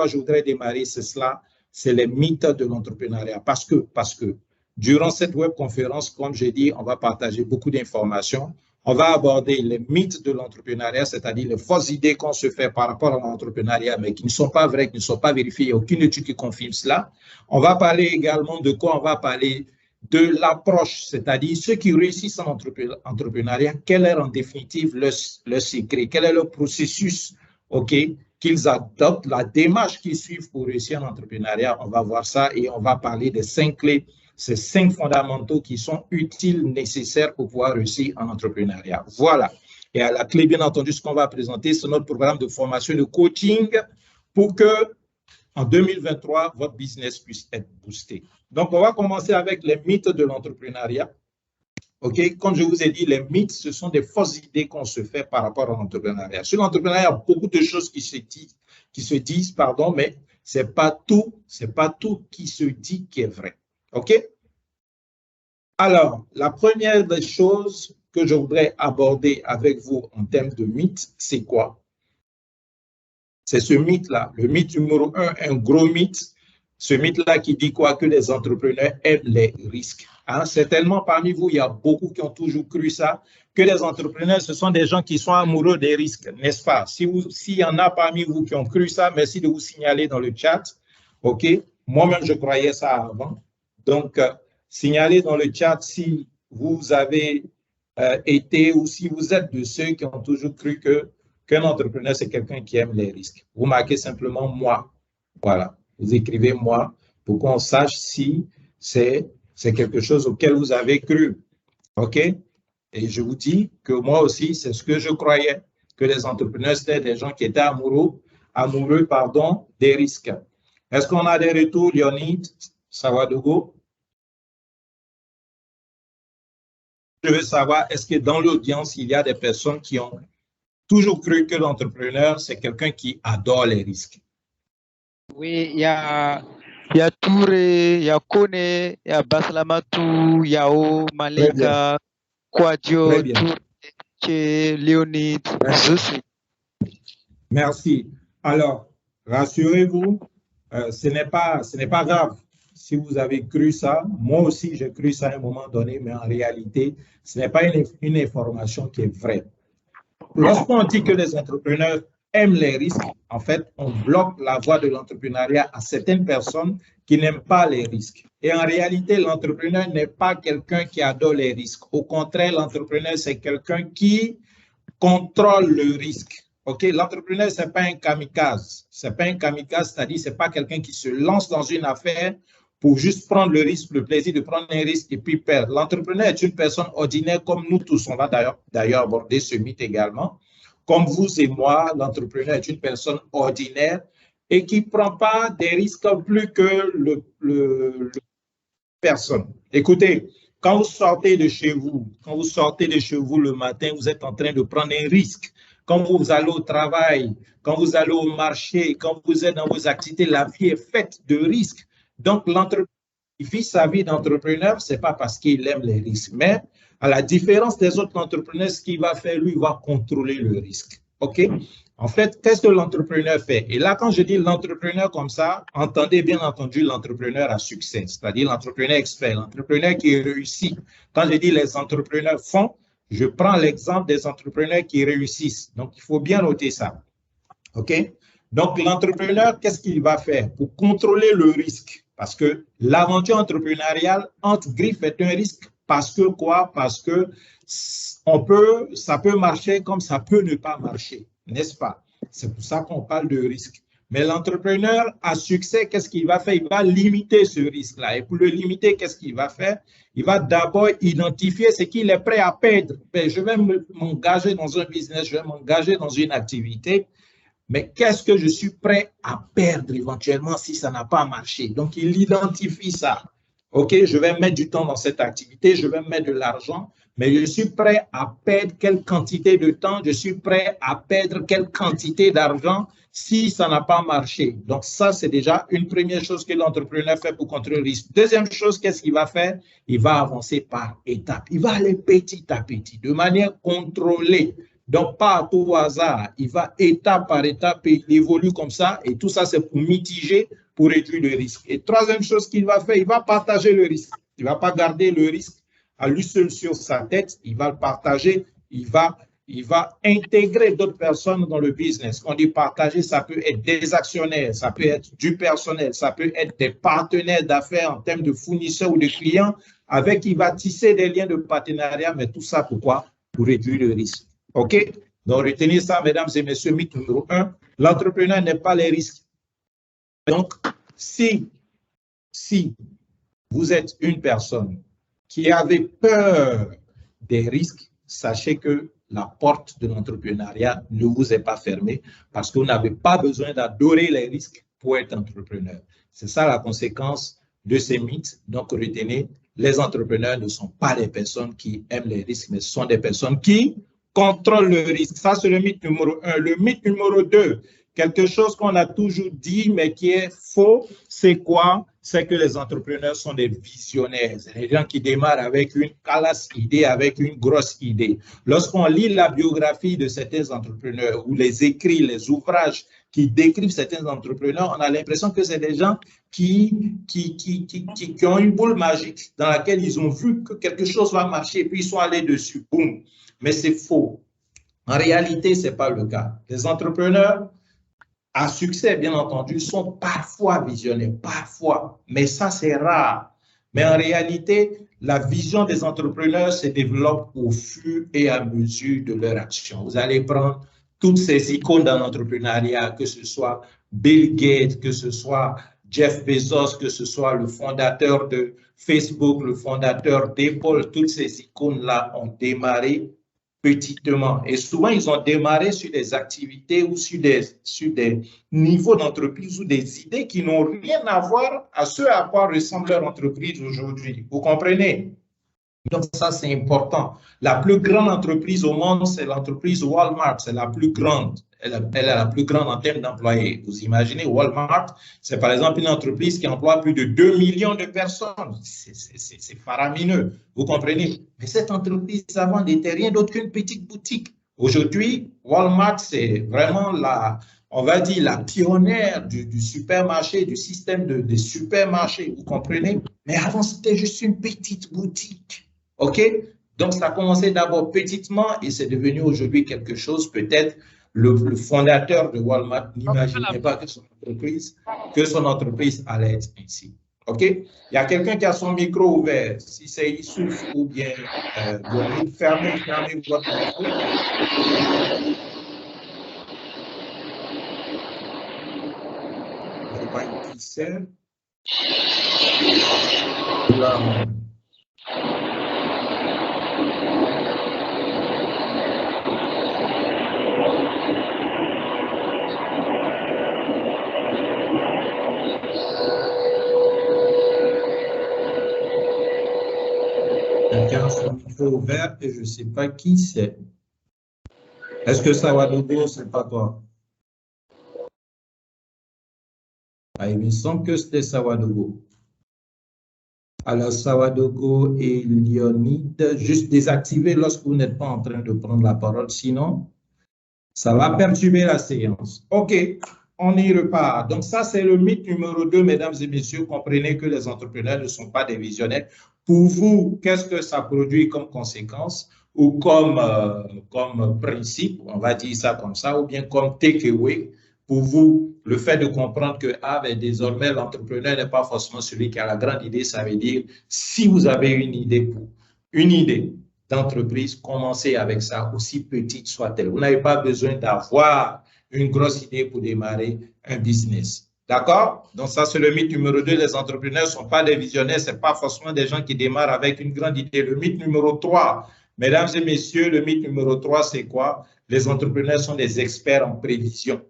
je voudrais démarrer, c'est cela, c'est les mythes de l'entrepreneuriat. Parce que durant cette webconférence, comme j'ai dit, on va partager beaucoup d'informations. On va aborder les mythes de l'entrepreneuriat, c'est-à-dire les fausses idées qu'on se fait par rapport à l'entrepreneuriat, mais qui ne sont pas vraies, qui ne sont pas vérifiées. Il n'y a aucune étude qui confirme cela. On va parler également de quoi? On va parler de l'approche, c'est-à-dire ceux qui réussissent en entrepreneuriat, quel est en définitive le secret, quel est le processus qu'ils adoptent, la démarche qu'ils suivent pour réussir en entrepreneuriat. On va voir ça et on va parler des 5 clés, ces 5 fondamentaux qui sont utiles, nécessaires pour pouvoir réussir en entrepreneuriat. Voilà. Et à la clé, bien entendu, ce qu'on va présenter, c'est notre programme de formation et de coaching pour que en 2023, votre business puisse être boosté. Donc, on va commencer avec les mythes de l'entrepreneuriat. Comme je vous ai dit, les mythes, ce sont des fausses idées qu'on se fait par rapport à l'entrepreneuriat. Sur l'entrepreneuriat, il y a beaucoup de choses qui se disent, mais c'est pas tout qui se dit qui est vrai. Alors, la première des choses que je voudrais aborder avec vous en termes de mythes, c'est quoi? C'est ce mythe-là, le mythe numéro 1, un gros mythe. Ce mythe-là qui dit quoi? Que les entrepreneurs aiment les risques. Certainement, parmi vous, il y a beaucoup qui ont toujours cru ça, que les entrepreneurs, ce sont des gens qui sont amoureux des risques, n'est-ce pas? S'il y en a parmi vous qui ont cru ça, merci de vous signaler dans le chat. Moi-même, je croyais ça avant. Donc, signalez dans le chat si vous avez été ou si vous êtes de ceux qui ont toujours cru qu'un entrepreneur, c'est quelqu'un qui aime les risques. Vous marquez simplement « moi ». Voilà. Vous écrivez « moi » pour qu'on sache si c'est quelque chose auquel vous avez cru. Et je vous dis que moi aussi, c'est ce que je croyais, que les entrepreneurs, c'était des gens qui étaient amoureux des risques. Est-ce qu'on a des retours, Léonide, Sawadogo? Je veux savoir, est-ce que dans l'audience, il y a des personnes qui ont toujours cru que l'entrepreneur, c'est quelqu'un qui adore les risques? Oui, il y a Touré, il y a Kone, il y a Baslamatou, Yao, Maleka, Kwadjo, Touré, Léonide, aussi. Merci. Alors, rassurez-vous, ce n'est pas grave si vous avez cru ça. Moi aussi, j'ai cru ça à un moment donné, mais en réalité, ce n'est pas une information qui est vraie. Lorsqu'on dit que les entrepreneurs aiment les risques, en fait, on bloque la voie de l'entrepreneuriat à certaines personnes qui n'aiment pas les risques. Et en réalité, l'entrepreneur n'est pas quelqu'un qui adore les risques. Au contraire, l'entrepreneur, c'est quelqu'un qui contrôle le risque. L'entrepreneur, ce n'est pas un kamikaze. Ce n'est pas un kamikaze, c'est-à-dire ce n'est pas quelqu'un qui se lance dans une affaire pour juste prendre le risque, le plaisir de prendre un risque et puis perdre. L'entrepreneur est une personne ordinaire comme nous tous. On va d'ailleurs aborder ce mythe également. Comme vous et moi, l'entrepreneur est une personne ordinaire et qui ne prend pas des risques plus que personne. Écoutez, quand vous sortez de chez vous, le matin, vous êtes en train de prendre un risque. Quand vous allez au travail, quand vous allez au marché, quand vous êtes dans vos activités, la vie est faite de risques. Donc, l'entrepreneur qui vit sa vie d'entrepreneur, ce n'est pas parce qu'il aime les risques, mais à la différence des autres entrepreneurs, ce qu'il va faire, lui, il va contrôler le risque. En fait, qu'est-ce que l'entrepreneur fait? Et là, quand je dis l'entrepreneur comme ça, entendez bien entendu l'entrepreneur à succès, c'est-à-dire l'entrepreneur expert, l'entrepreneur qui réussit. Quand je dis les entrepreneurs font, je prends l'exemple des entrepreneurs qui réussissent. Donc, il faut bien noter ça. Donc, l'entrepreneur, qu'est-ce qu'il va faire pour contrôler le risque? Parce que l'aventure entrepreneuriale, entre griffes, est un risque. Parce que quoi? Parce que ça peut marcher comme ça peut ne pas marcher, n'est-ce pas? C'est pour ça qu'on parle de risque. Mais l'entrepreneur à succès, qu'est-ce qu'il va faire? Il va limiter ce risque-là. Et pour le limiter, qu'est-ce qu'il va faire? Il va d'abord identifier ce qu'il est prêt à perdre. Je vais m'engager dans un business, je vais m'engager dans une activité. Mais qu'est-ce que je suis prêt à perdre éventuellement si ça n'a pas marché? Donc, il identifie ça. Je vais mettre du temps dans cette activité, je vais mettre de l'argent, mais je suis prêt à perdre quelle quantité de temps, je suis prêt à perdre quelle quantité d'argent si ça n'a pas marché. Donc, ça, c'est déjà une première chose que l'entrepreneur fait pour contrôler le risque. Deuxième chose, qu'est-ce qu'il va faire? Il va avancer par étapes. Il va aller petit à petit, de manière contrôlée. Donc, pas à tout hasard. Il va étape par étape et il évolue comme ça. Et tout ça, c'est pour mitiger, pour réduire le risque. Et troisième chose qu'il va faire, il va partager le risque. Il ne va pas garder le risque à lui seul sur sa tête. Il va le partager. Il va intégrer d'autres personnes dans le business. Quand on dit partager, ça peut être des actionnaires, ça peut être du personnel, ça peut être des partenaires d'affaires en termes de fournisseurs ou de clients avec qui il va tisser des liens de partenariat. Mais tout ça, pourquoi? Pour réduire le risque. OK? Donc, retenez ça, mesdames et messieurs, mythe numéro 1. L'entrepreneur n'est pas les risques. Donc, si vous êtes une personne qui avait peur des risques, sachez que la porte de l'entrepreneuriat ne vous est pas fermée parce que vous n'avez pas besoin d'adorer les risques pour être entrepreneur. C'est ça la conséquence de ces mythes. Donc, retenez, les entrepreneurs ne sont pas des personnes qui aiment les risques, mais ce sont des personnes qui contrôlent le risque. Ça, c'est le mythe numéro 1. Le mythe numéro 2, quelque chose qu'on a toujours dit, mais qui est faux, c'est quoi? C'est que les entrepreneurs sont des visionnaires. C'est des gens qui démarrent avec une calasse idée, avec une grosse idée. Lorsqu'on lit la biographie de certains entrepreneurs ou les écrits, les ouvrages qui décrivent certains entrepreneurs, on a l'impression que c'est des gens qui ont une boule magique dans laquelle ils ont vu que quelque chose va marcher et puis ils sont allés dessus. Boum. Mais c'est faux. En réalité, ce n'est pas le cas. Les entrepreneurs à succès, bien entendu, sont parfois visionnaires, parfois, mais ça, c'est rare. Mais en réalité, la vision des entrepreneurs se développe au fur et à mesure de leur action. Vous allez prendre toutes ces icônes dans l'entrepreneuriat, que ce soit Bill Gates, que ce soit Jeff Bezos, que ce soit le fondateur de Facebook, le fondateur d'Apple, toutes ces icônes-là ont démarré petitement. Et souvent, ils ont démarré sur des activités ou sur des niveaux d'entreprise ou des idées qui n'ont rien à voir à ce à quoi ressemble leur entreprise aujourd'hui. Vous comprenez? Donc, ça, c'est important. La plus grande entreprise au monde, c'est l'entreprise Walmart. C'est la plus grande. Elle est la plus grande en termes d'employés. Vous imaginez, Walmart, c'est par exemple une entreprise qui emploie plus de 2 millions de personnes. C'est faramineux. Vous comprenez? Mais cette entreprise avant n'était rien d'autre qu'une petite boutique. Aujourd'hui, Walmart, c'est vraiment on va dire, la pionnière du supermarché, du système des supermarchés. Vous comprenez? Mais avant, c'était juste une petite boutique. OK? Donc, ça a commencé d'abord petitement et c'est devenu aujourd'hui quelque chose, peut-être, le fondateur de Walmart n'imaginait pas que son entreprise allait être ainsi. OK? Il y a quelqu'un qui a son micro ouvert. Si c'est Issouf ou bien fermez votre micro. Je ne sais pas qui c'est. Quelqu'un a son micro ouvert et je ne sais pas qui c'est. Est-ce que Sawadogo, c'est pas toi? Ah, il me semble que c'était Sawadogo. Alors, Sawadogo et Léonide, juste désactiver lorsque vous n'êtes pas en train de prendre la parole, sinon, ça va perturber la séance. OK, on y repart. Donc, ça, c'est le mythe numéro 2, mesdames et messieurs. Comprenez que les entrepreneurs ne sont pas des visionnaires. Pour vous, qu'est-ce que ça produit comme conséquence ou comme principe, on va dire ça comme ça, ou bien comme takeaway? Pour vous, le fait de comprendre que ben, désormais, l'entrepreneur n'est pas forcément celui qui a la grande idée, ça veut dire si vous avez une idée d'entreprise, commencez avec ça, aussi petite soit-elle. Vous n'avez pas besoin d'avoir une grosse idée pour démarrer un business. D'accord? Donc ça, c'est le mythe numéro 2. Les entrepreneurs ne sont pas des visionnaires, ce n'est pas forcément des gens qui démarrent avec une grande idée. Le mythe numéro 3, mesdames et messieurs, le mythe numéro 3, c'est quoi? Les entrepreneurs sont des experts en prévision.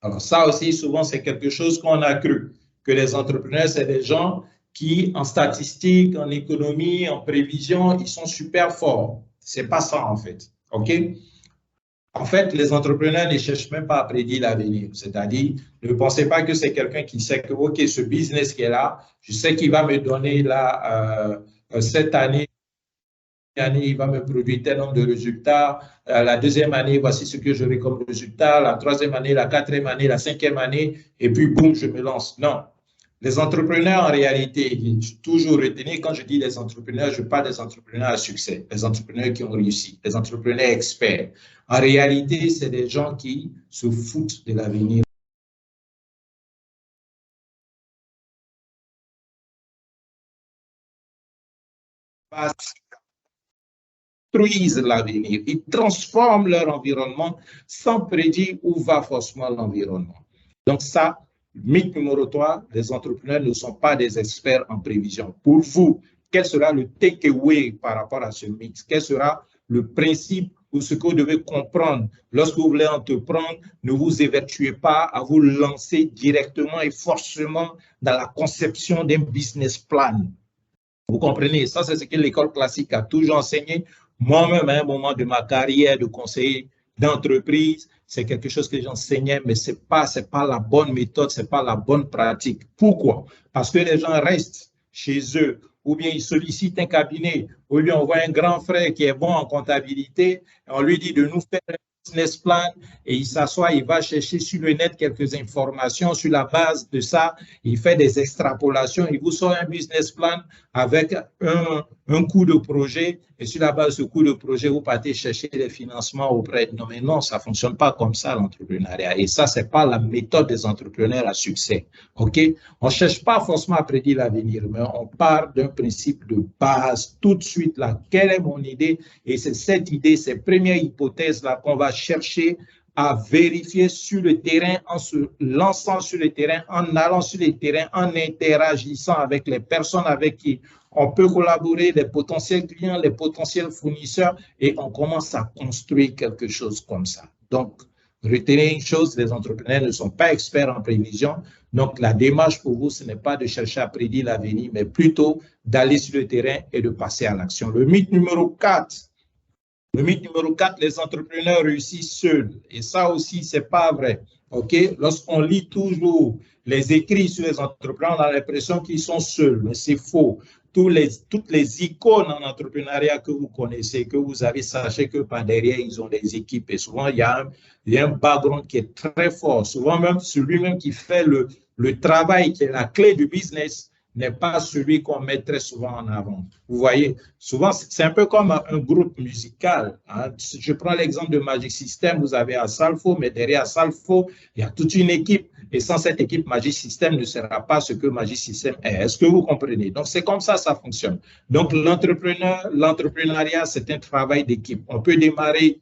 Alors ça aussi, souvent, c'est quelque chose qu'on a cru, que les entrepreneurs, c'est des gens qui, en statistique, en économie, en prévision, ils sont super forts. C'est pas ça, en fait. OK? En fait, les entrepreneurs ne cherchent même pas à prédire l'avenir. C'est-à-dire, ne pensez pas que c'est quelqu'un qui sait que, OK, ce business qui est là, je sais qu'il va me donner là, cette année année, il va me produire tel nombre de résultats. La deuxième année, voici ce que j'aurai comme résultat. La troisième année, la quatrième année, la cinquième année, et puis boum, je me lance. Non. Les entrepreneurs, en réalité, toujours retenir, quand je dis les entrepreneurs, je parle des entrepreneurs à succès, les entrepreneurs qui ont réussi, les entrepreneurs experts. En réalité, c'est des gens qui se foutent de l'avenir. Construisent l'avenir, ils transforment leur environnement sans prédire où va forcément l'environnement. Donc ça, mythe numéro 3, les entrepreneurs ne sont pas des experts en prévision. Pour vous, quel sera le takeaway par rapport à ce mythe? Quel sera le principe ou ce que vous devez comprendre lorsque vous voulez entreprendre? Ne vous évertuez pas à vous lancer directement et forcément dans la conception d'un business plan. Vous comprenez? Ça, c'est ce que l'école classique a toujours enseigné. Moi-même, à un moment de ma carrière de conseiller d'entreprise, c'est quelque chose que j'enseignais, mais ce n'est pas la bonne méthode, ce n'est pas la bonne pratique. Pourquoi? Parce que les gens restent chez eux, ou bien ils sollicitent un cabinet, ou bien on voit un grand frère qui est bon en comptabilité, et on lui dit de nous faire un business plan, et il s'assoit, il va chercher sur le net quelques informations. Sur la base de ça, il fait des extrapolations, il vous sort un business plan avec un coût de projet, et sur la base de ce coût de projet, vous partez chercher des financements auprès. Non, mais non, ça ne fonctionne pas comme ça, l'entrepreneuriat. Et ça, ce n'est pas la méthode des entrepreneurs à succès. OK? On ne cherche pas forcément à prédire l'avenir, mais on part d'un principe de base tout de suite là. Quelle est mon idée? Et c'est cette idée, ces premières hypothèses-là qu'on va chercher à vérifier sur le terrain, en se lançant sur le terrain, en allant sur le terrain, en interagissant avec les personnes avec qui on peut collaborer, les potentiels clients, les potentiels fournisseurs, et on commence à construire quelque chose comme ça. Donc, retenez une chose, les entrepreneurs ne sont pas experts en prévision. Donc, la démarche pour vous, ce n'est pas de chercher à prédire l'avenir, mais plutôt d'aller sur le terrain et de passer à l'action. Le mythe numéro 4, les entrepreneurs réussissent seuls. Et ça aussi, ce n'est pas vrai. OK? Lorsqu'on lit toujours les écrits sur les entrepreneurs, on a l'impression qu'ils sont seuls, mais c'est faux. Toutes les icônes en entrepreneuriat que vous connaissez, que vous avez, sachez que par derrière, ils ont des équipes. Et souvent, il y a un background qui est très fort. Souvent, même celui-même qui fait le travail, qui est la clé du business, n'est pas celui qu'on met très souvent en avant. Vous voyez, souvent, c'est un peu comme un groupe musical. Hein. Je prends l'exemple de Magic System, vous avez Asalfo, mais derrière Asalfo, il y a toute une équipe. Et sans cette équipe, Magic System ne sera pas ce que Magic System est. Est-ce que vous comprenez? Donc, c'est comme ça fonctionne. Donc, l'entrepreneuriat, c'est un travail d'équipe. On peut démarrer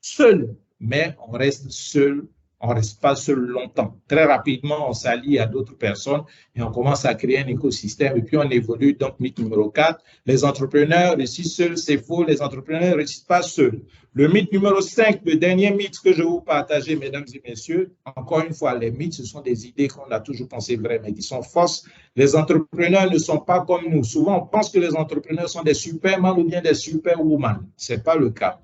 seul, mais on reste seul. On ne reste pas seul longtemps. Très rapidement, on s'allie à d'autres personnes et on commence à créer un écosystème et puis on évolue. Donc, mythe numéro 4, les entrepreneurs réussissent seuls, c'est faux, les entrepreneurs ne réussissent pas seuls. Le mythe numéro 5, le dernier mythe que je vais vous partager, mesdames et messieurs, encore une fois, les mythes, ce sont des idées qu'on a toujours pensées vraies, mais qui sont fausses. Les entrepreneurs ne sont pas comme nous. Souvent, on pense que les entrepreneurs sont des superman ou bien des superwoman. Ce n'est pas le cas.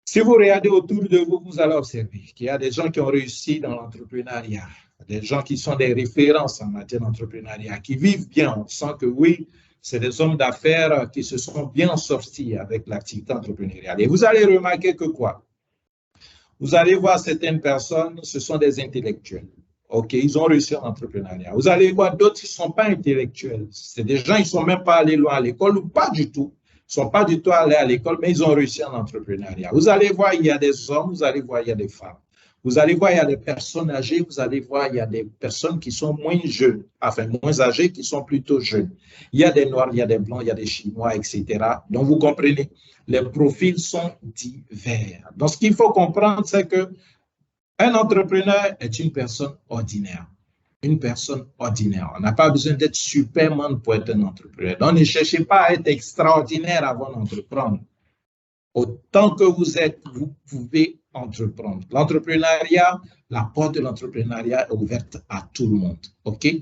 Si vous regardez autour de vous, vous allez observer qu'il y a des gens qui ont réussi dans l'entrepreneuriat, des gens qui sont des références en matière d'entrepreneuriat, qui vivent bien. On sent que oui, c'est des hommes d'affaires qui se sont bien sortis avec l'activité entrepreneuriale. Et vous allez remarquer que quoi? Vous allez voir certaines personnes, ce sont des intellectuels. OK, ils ont réussi en entrepreneuriat. Vous allez voir d'autres qui ne sont pas intellectuels. C'est des gens qui ne sont même pas allés loin à l'école ou pas du tout. Ils ne sont pas du tout allés à l'école, mais ils ont réussi en entrepreneuriat. Vous allez voir, il y a des hommes, vous allez voir, il y a des femmes. Vous allez voir, il y a des personnes âgées, vous allez voir, il y a des personnes qui sont moins jeunes, enfin moins âgées, qui sont plutôt jeunes. Il y a des Noirs, il y a des Blancs, il y a des Chinois, etc. Donc, vous comprenez, les profils sont divers. Donc, ce qu'il faut comprendre, c'est qu'un entrepreneur est une personne ordinaire. Une personne ordinaire. On n'a pas besoin d'être superman pour être un entrepreneur. Donc, ne cherchez pas à être extraordinaire avant d'entreprendre. Autant que vous êtes, vous pouvez entreprendre. L'entrepreneuriat, la porte de l'entrepreneuriat est ouverte à tout le monde. OK?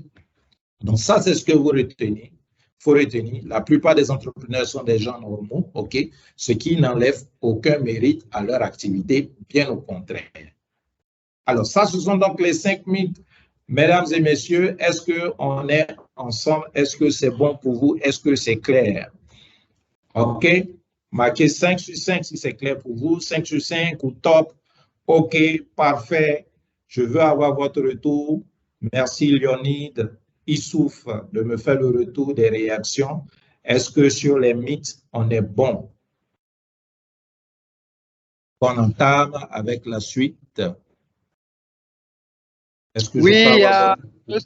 Donc, ça, c'est ce que vous retenez. Il faut retenir. La plupart des entrepreneurs sont des gens normaux. OK? Ce qui n'enlève aucun mérite à leur activité, bien au contraire. Alors, ça, ce sont donc les 5 mythes. Mesdames et messieurs, est-ce qu'on est ensemble? Est-ce que c'est bon pour vous? Est-ce que c'est clair? OK? Marquez 5 sur 5 si c'est clair pour vous. 5 sur 5 ou top. OK, parfait. Je veux avoir votre retour. Merci Léonide Issouf de me faire le retour des réactions. Est-ce que sur les mythes, on est bon? On entame avec la suite. Est-ce que oui,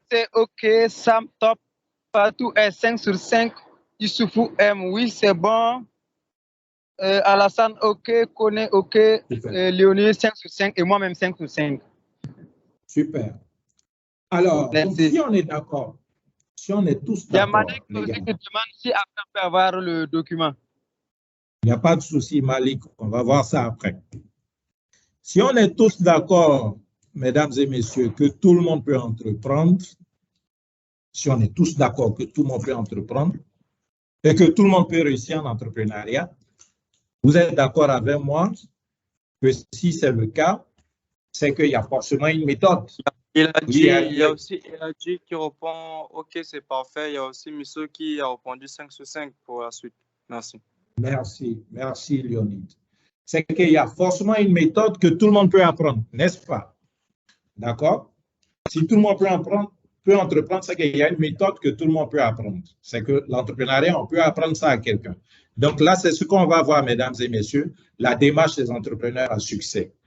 c'est OK, Sam top, partout est 5 sur 5, Issoufou M, oui, c'est bon. Alassane, OK, Kone, OK, Léonie, 5 sur 5 et moi-même 5 sur 5. Super. Alors, donc, si on est d'accord, si on est tous d'accord, il y a Malik qui demande si après on peut avoir le document. Il n'y a pas de souci, Malik, on va voir ça après. Si on est tous d'accord, mesdames et messieurs, que tout le monde peut entreprendre, si on est tous d'accord que tout le monde peut entreprendre et que tout le monde peut réussir en entrepreneuriat, vous êtes d'accord avec moi que si c'est le cas, c'est qu'il y a forcément une méthode. Il y a aussi Eladji qui répond « Ok, c'est parfait ». Il y a aussi Misso qui a répondu 5 sur 5 pour la suite. Merci. Merci Léonide. C'est qu'il y a forcément une méthode que tout le monde peut apprendre, n'est-ce pas? D'accord? Si tout le monde peut entreprendre, c'est qu'il y a une méthode que tout le monde peut apprendre. C'est que l'entrepreneuriat, on peut apprendre ça à quelqu'un. Donc là, c'est ce qu'on va voir, mesdames et messieurs, la démarche des entrepreneurs à succès.